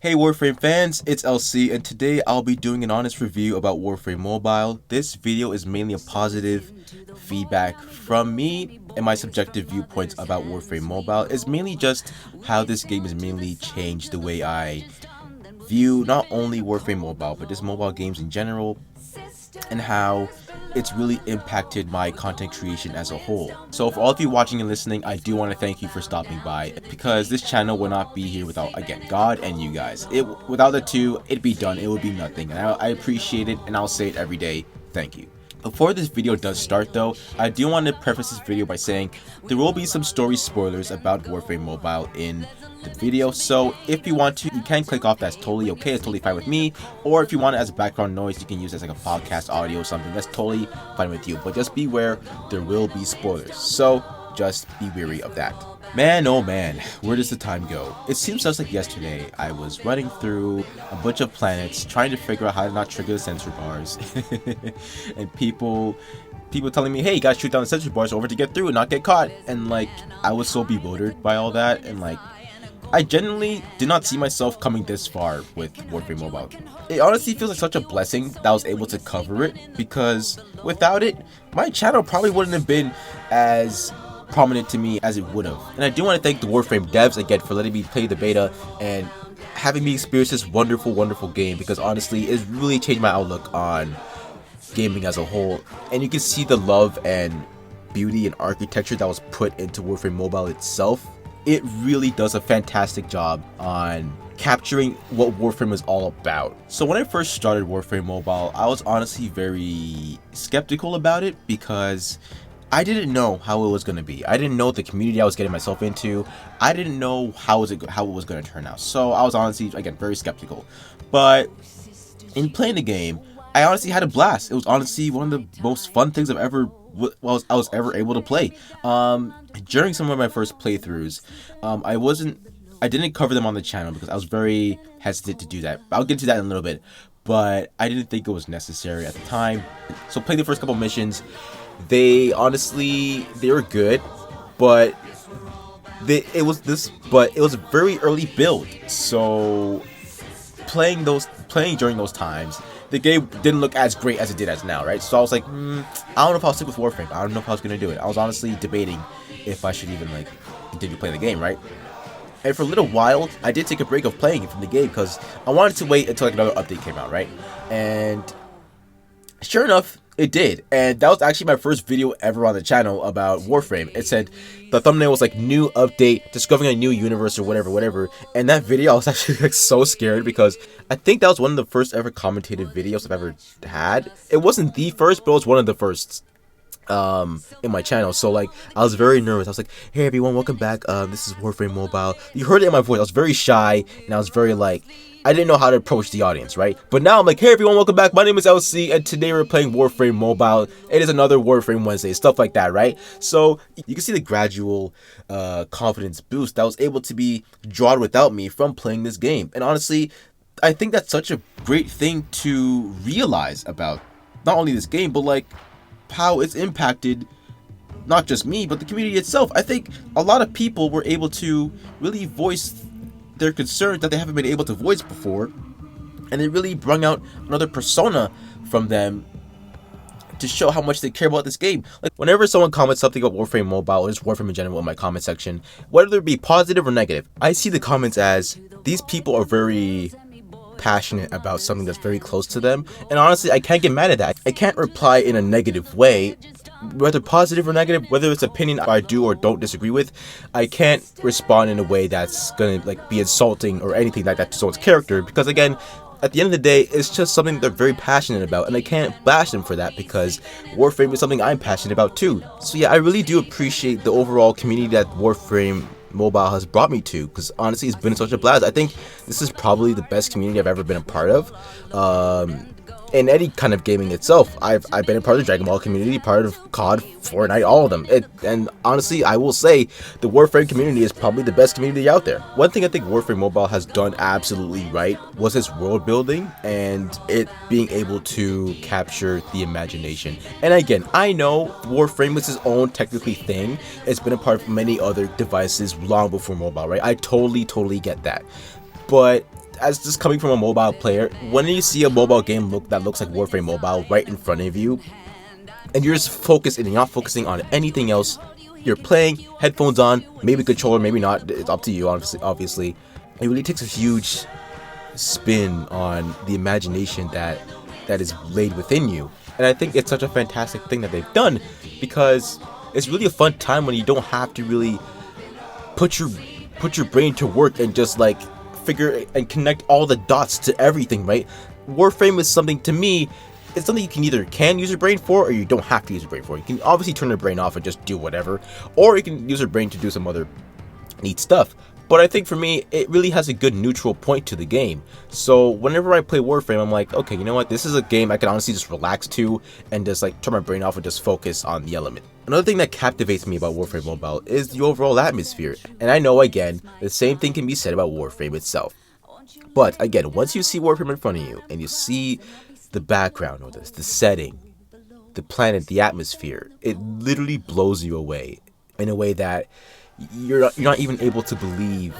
Hey Warframe fans, it's LC and today I'll be doing an honest review about Warframe Mobile. This video is mainly a positive feedback from me and my subjective viewpoints about Warframe Mobile. It's mainly just how this game has mainly changed the way I view not only Warframe Mobile but just mobile games in general, and how it's really impacted my content creation as a whole. So for all of you watching and listening, I do want to thank you for stopping by, because this channel would not be here without, again, God and you guys. Without the two, it'd be done. It would be nothing. And I appreciate it, and I'll say it every day. Thank you. Before this video does start though, I do want to preface this video by saying there will be some story spoilers about Warframe Mobile in the video, so if you want to, you can click off. That's totally okay. It's totally fine with me. Or if you want it as a background noise, you can use it as like a podcast audio or something. That's totally fine with you. But just beware, there will be spoilers. So just be wary of that. Man, oh man, where does the time go? It seems just like yesterday I was running through a bunch of planets trying to figure out how to not trigger the sensor bars. And people telling me, hey, you gotta shoot down the sensor bars over to get through and not get caught. And like, I was so bewildered by all that, and like, I genuinely did not see myself coming this far with Warframe Mobile. It honestly feels like such a blessing that I was able to cover it, because without it, my channel probably wouldn't have been as prominent to me as it would have. And I do want to thank the Warframe devs again for letting me play the beta and having me experience this wonderful game, because honestly, it's really changed my outlook on gaming as a whole. And you can see the love and beauty and architecture that was put into Warframe Mobile itself. It really does a fantastic job on capturing what Warframe is all about. So when I first started Warframe Mobile, I was honestly very skeptical about it, because I didn't know how it was going to be. I didn't know the community I was getting myself into. I didn't know how it was going to turn out. So I was honestly, again, very skeptical. But in playing the game, I honestly had a blast. It was honestly one of the most fun things I was ever able to play. During some of my first playthroughs, I didn't cover them on the channel because I was very hesitant to do that. I'll get to that in a little bit, but I didn't think it was necessary at the time. So playing the first couple missions, they were good, but it was a very early build. So playing during those times, the game didn't look as great as it did as now, right? So I was like, I don't know if I'll stick with Warframe. I don't know if I was gonna do it. I was honestly debating if I should even like continue playing the game, right? And for a little while, I did take a break of playing it from the game because I wanted to wait until like another update came out, right? And sure enough, it did. And that was actually my first video ever on the channel about Warframe. It said, the thumbnail was like, new update, discovering a new universe or whatever. And that video, I was actually like so scared, because I think that was one of the first ever commentated videos I've ever had. It wasn't the first, but it was one of the first in my channel. So like, I was very nervous. I was like, hey everyone, welcome back. This is Warframe Mobile. You heard it in my voice. I was very shy, and I was very like, I didn't know how to approach the audience, right? But now I'm like, hey everyone, welcome back. My name is LC, and today we're playing Warframe Mobile. It is another Warframe Wednesday, stuff like that, right? So you can see the gradual confidence boost that was able to be drawn without me from playing this game. And honestly, I think that's such a great thing to realize about not only this game, but like how it's impacted not just me, but the community itself. I think a lot of people were able to really voice their concerns that they haven't been able to voice before, and it really brought out another persona from them to show how much they care about this game. Like, whenever someone comments something about Warframe Mobile or just Warframe in general in my comment section, whether it be positive or negative, I see the comments as these people are very passionate about something that's very close to them, and honestly, I can't get mad at that. I can't reply in a negative way, whether positive or negative, whether it's opinion I do or don't disagree with. I can't respond in a way that's gonna like be insulting or anything like that to someone's character, because again, at the end of the day, it's just something they're very passionate about, and I can't bash them for that, because Warframe is something I'm passionate about too. So yeah, I really do appreciate the overall community that Warframe Mobile has brought me to, because honestly, it's been such a blast. I think this is probably the best community I've ever been a part of. In any kind of gaming itself, I've been a part of the Dragon Ball community, part of COD, Fortnite, all of them. And honestly, I will say the Warframe community is probably the best community out there. One thing I think Warframe Mobile has done absolutely right was its world building and it being able to capture the imagination. And again, I know Warframe was its own technically thing. It's been a part of many other devices long before mobile, right? I totally get that. But as just coming from a mobile player, when you see a mobile game that looks like Warframe Mobile right in front of you, and you're just focused and you're not focusing on anything else, you're playing, headphones on, maybe controller, maybe not, it's up to you, obviously. It really takes a huge spin on the imagination that is laid within you. And I think it's such a fantastic thing that they've done, because it's really a fun time when you don't have to really put your brain to work and just like figure and connect all the dots to everything, right? Warframe is something, to me, it's something you can either use your brain for, or you don't have to use your brain for. You can obviously turn your brain off and just do whatever, or you can use your brain to do some other neat stuff. But I think for me, it really has a good neutral point to the game. So whenever I play Warframe, I'm like, okay, you know what? This is a game I can honestly just relax to and just like turn my brain off and just focus on the element. Another thing that captivates me about Warframe Mobile is the overall atmosphere. And I know, again, the same thing can be said about Warframe itself. But again, once you see Warframe in front of you and you see the background of this, the setting, the planet, the atmosphere, it literally blows you away in a way that you're not even able to believe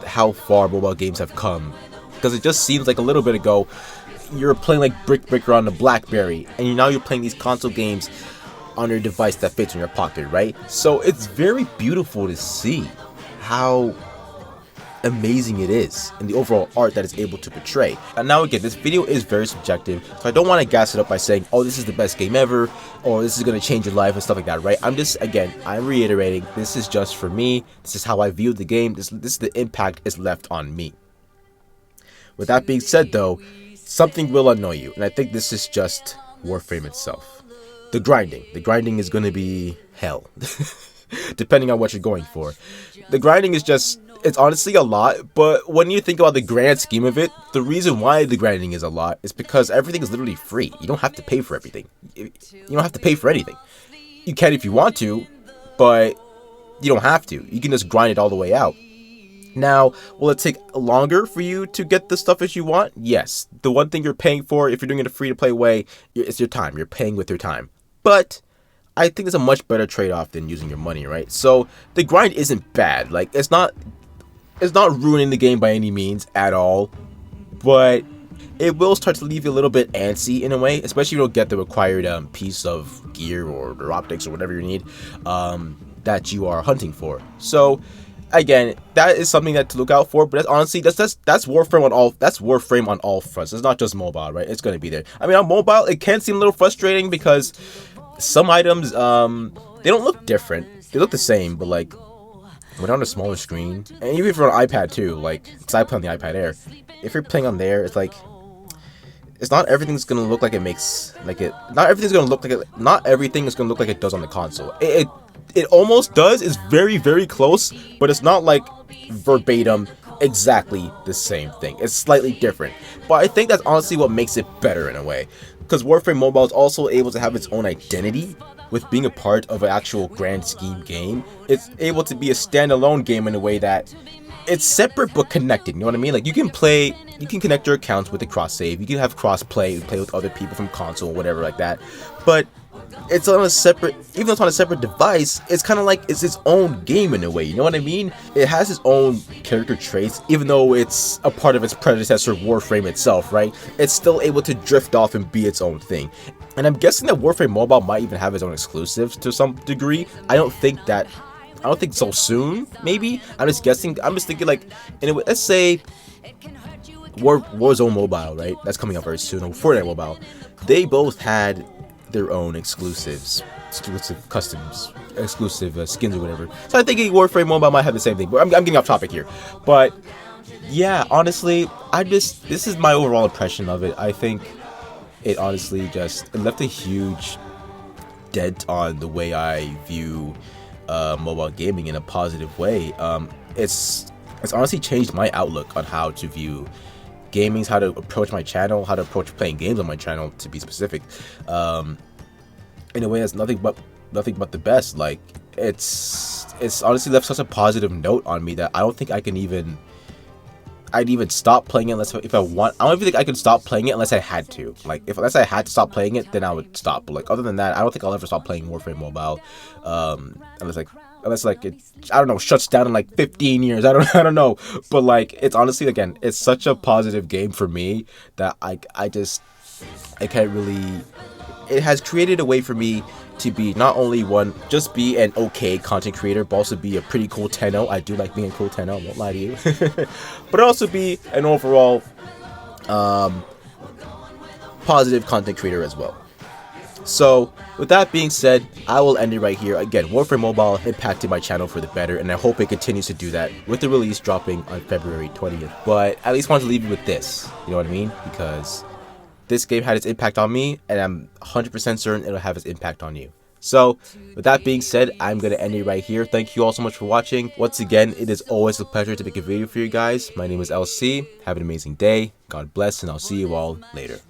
how far mobile games have come. Because it just seems like a little bit ago you're playing like Brick Breaker on the BlackBerry, and now you're playing these console games on your device that fits in your pocket, right? So it's very beautiful to see how amazing it is and the overall art that it's able to portray. And now again, this video is very subjective, so I don't want to gas it up by saying, oh, this is the best game ever, or this is going to change your life and stuff like that, right? I'm reiterating, this is just for me. This is how I view the game. This is the impact it's left on me. With that being said though, something will annoy you, and I think this is just Warframe itself. The grinding is going to be hell depending on what you're going for. The grinding is just, it's honestly a lot, but when you think about the grand scheme of it, the reason why the grinding is a lot is because everything is literally free. You don't have to pay for everything. You don't have to pay for anything. You can if you want to, but you don't have to. You can just grind it all the way out. Now, will it take longer for you to get the stuff that you want? Yes. The one thing you're paying for, if you're doing it a free-to-play way, it's your time. You're paying with your time. But I think it's a much better trade-off than using your money, right? So the grind isn't bad. Like, it's not ruining the game by any means at all, but it will start to leave you a little bit antsy in a way, especially if you don't get the required piece of gear or optics or whatever you need that you are hunting for. So again, that is something that to look out for. But that's honestly that's Warframe on all fronts. It's not just mobile, right? It's gonna be there. I mean, on mobile, it can seem a little frustrating because some items they don't look different. They look the same, but like when on a smaller screen, and even if you're on iPad too, like, because I play on the iPad Air, if you're playing on there, it's like, it's not everything's gonna look like it makes, like it, not everything is gonna look like it does on the console. It almost does, it's very, very close, but it's not like verbatim exactly the same thing. It's slightly different, but I think that's honestly what makes it better in a way, because Warframe Mobile is also able to have its own identity. With being a part of an actual grand scheme game, it's able to be a standalone game in a way that it's separate but connected. You know what I mean? Like, you can connect your accounts with a cross save. You can have cross play with other people from console or whatever like that. But it's on a separate, even though it's on a separate device, it's kind of like it's its own game in a way. You know what I mean? It has its own character traits, even though it's a part of its predecessor Warframe itself, right? It's still able to drift off and be its own thing. And I'm guessing that Warframe Mobile might even have its own exclusives to some degree. I don't think so soon, maybe. I'm just guessing. I'm just thinking, like, anyway, let's say Warzone Mobile, right? That's coming up very soon. Or Fortnite Mobile. They both had their own exclusive customs, exclusive skins or whatever. So I think Warframe Mobile might have the same thing. But I'm getting off topic here. But yeah, honestly, this is my overall impression of it. I think it honestly it left a huge dent on the way I view mobile gaming in a positive way. It's honestly changed my outlook on how to view gaming, how to approach my channel, how to approach playing games on my channel, to be specific, in a way that's nothing but the best. Like, it's honestly left such a positive note on me that I don't think I'd even stop playing it if I want. I don't even think I could stop playing it unless I had to. Like, unless I had to stop playing it, then I would stop. But like, other than that, I don't think I'll ever stop playing Warframe Mobile, unless like unless like it, I don't know, shuts down in like 15 years. I don't know, but like it's honestly, again, it's such a positive game for me that I can't really. It has created a way for me to be not only one, just be an okay content creator, but also be a pretty cool tenno. I do like being a cool tenno, I won't lie to you. But also be an overall positive content creator as well. So, with that being said, I will end it right here. Again, Warframe Mobile impacted my channel for the better, and I hope it continues to do that with the release dropping on February 20th. But at least want to leave you with this, you know what I mean? Because this game had its impact on me, and I'm 100% certain it'll have its impact on you. So, with that being said, I'm going to end it right here. Thank you all so much for watching. Once again, it is always a pleasure to make a video for you guys. My name is LC. Have an amazing day. God bless, and I'll see you all later.